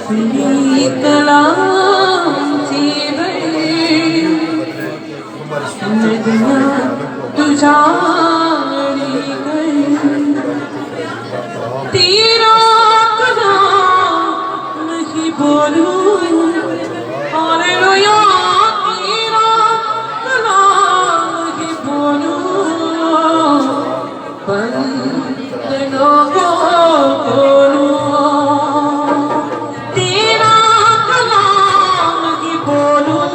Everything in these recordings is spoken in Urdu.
تیری کلام سی بڑی ندیاں تجاری گئی تیرا کلام نہیں بولوں ہاللویا تیرا کلام نہیں بولوں بندوں کو بولوں تیرا کلام نہیں بولوں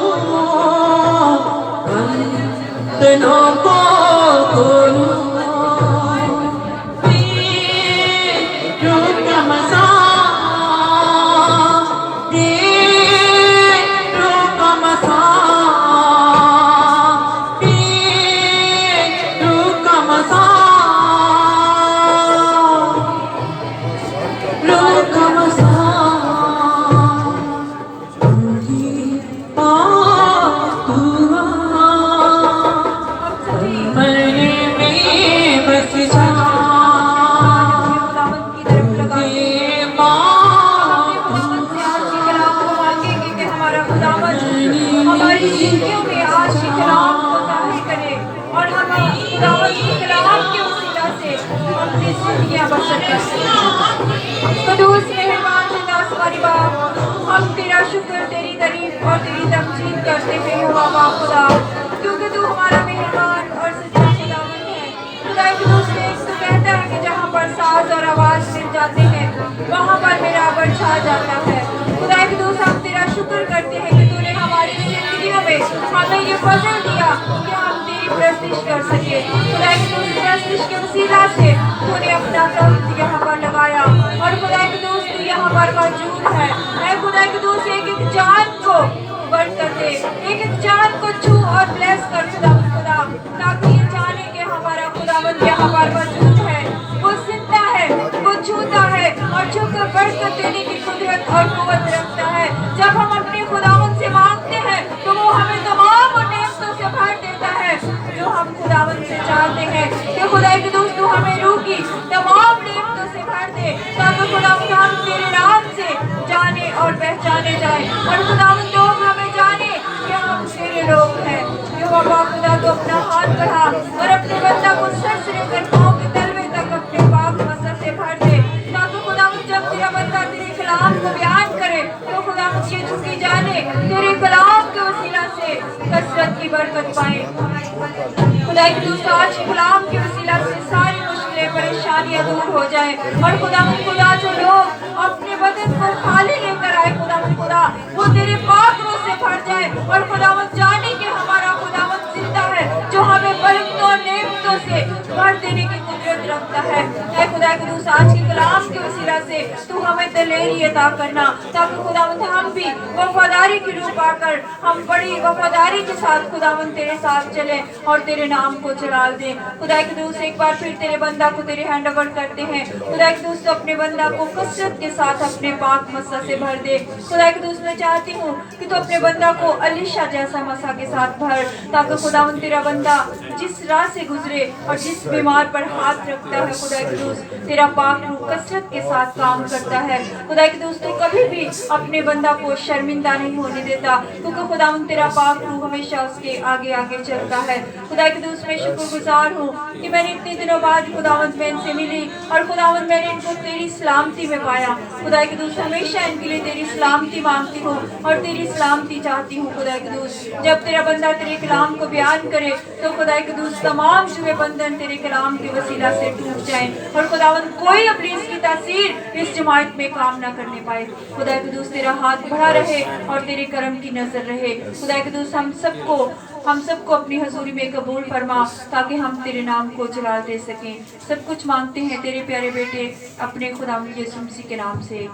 بندوں کو بولوں زندگیوں میں آج کے کلام کو ظاہر کرے اور ہمیں خداوند کے کلام کے وسیلہ سے اپنی زندگیاں بسر کر سکیں۔ قدوس مہربان زندہ آسمانی باپ، ہم تیرا شکر، تیری تعریف اور تیری تمجید کرتے ہیں بابا خدا، کیونکہ تو ہمارا مہربان اور سچا خداوند ہے۔ خدا قدوس تو کہتا ہے کہ جہاں پر ساز اور آواز مل جاتے ہیں وہاں پر میرا ابر چھا جاتا ہے۔ خدا قدوس ہم تیرا شکر کرتے ہیں کہ تو نے ہماری زندگیوں میں ہمیں یہ فضل دیا کہ ہم تیری پرستش کر سکے۔ خدا قدوس پرستش کے وسیلہ سے تو نے اپنا قدم یہاں پر لگایا اور خدا قدوس تو یہاں پر موجود ہے۔ اے خدا قدوس ایک ایک جان کو برکت دے، ایک ایک جان کو چھو اور بلیس کر خدا تاکہ یہ جانے کہ ہمارا خداوند یہاں پر موجود ہے، وہ زندہ ہے، وہ چھوتا ہے اور چھو کر برکت دینے کی قدرت اور قوت رکھتا ہے۔ جب ہم اپنے خداوند سے مانگتے ہیں تو وہ ہمیں تمام نعمتوں سے بھر دیتا ہے جو ہم خداوند سے چاہتے ہیں کہ خدا قدوس تو ہمیں روح کی تمام نعمتوں سے بھر دے تاکہ خداوند ہم تیرے نام سے جانے اور پہچانے جائیں اور خداوند لوگ ہمیں جانے کہ ہم تیرے لوگ ہیں۔ بابا خدا تو اپنا ہاتھ بڑھا اور اپنے بندہ کو سر سے لے کر پاؤں کے تلوے تک اپنے پاک مسح سے بھر دے تاکہ خداوند جب تیرا بندہ تیرے کلام کو بیان کرے تو خداوند یہ جھکی جانے تیرے کلام کے وسیلہ سے کثرت کی برکت پائے۔ خدا قدوس آج کلام کے وسیلہ سے ساری مشکلیں پریشانیاں دور ہو جائیں اور خداوند خدا جو لوگ اپنے بدن کو خالی لے کر آئے خداوند خدا وہ تیرے پاک روح سے بھر جائے اور خداوند جانے کہ ہمارا خداوند زندہ ہے جو ہمیں برکتوں اور نعمتوں سے بھر دینے کی قدرت رکھتا ہے۔ اے خدا قدوس آج کے کلام کے وسیلہ سے تو ہمیں دلیری عطا کرنا تاکہ خداوند ہم بھی وفاداری کی روح پا کر ہم بڑی وفاداری کے ساتھ خداوند تیرے ساتھ چلیں اور تیرے نام کو جلال دیں۔ خدا قدوس ایک بار پھر تیرے بندہ کو تیرے ہینڈ اوور کرتے ہیں۔ خدا قدوس تو اپنے بندہ کو کثرت کے ساتھ اپنے پاک مسح سے بھر دے۔ خدا قدوس میں چاہتی ہوں کہ تو اپنے بندہ کو علیشا جیسا مسح کے ساتھ بھر تاکہ خداوند تیرا بندہ جس راہ سے گزرے اور جس بیمار پر ہاتھ رکھتا ہے خدا قدوس تیرا پاک روح کثرت کے ساتھ کام کرتا ہے۔ خدا قدوس تو کبھی بھی اپنے بندہ کو شرمندہ نہیں ہونے دیتا کیونکہ خداوند تیرا پاک روح ہمیشہ اس کے آگے آگے چلتا ہے۔ خدا قدوس میں شکر گزار ہوں کہ میں نے اتنے دنوں بعد خداوند میں ان سے ملی اور خداوند میں نے ان کو تیری سلامتی میں پایا۔ خدا قدوس ہمیشہ ان کے لیے تیری سلامتی مانگتی ہوں اور تیری سلامتی چاہتی ہوں۔ خدا قدوس جب تیرا بندہ تیرے کلام کو بیان کرے تو خدا قدوس تمام جوئے بندھن تیرے کلام کے وسیلہ سے ٹوٹ جائیں اور خداوند کوئی ابلیس کی تاثیر اس جماعت میں کام نہ کرنے پائے۔ خدا قدوس تیرا ہاتھ بڑھا رہے اور تیرے کرم کی نظر رہے۔ خدا قدوس ہم سب کو اپنی حضوری میں قبول فرما تاکہ ہم تیرے نام کو جلال دے سکیں۔ سب کچھ مانگتے ہیں تیرے پیارے بیٹے اپنے خداوند یسوع مسیح کے نام سے۔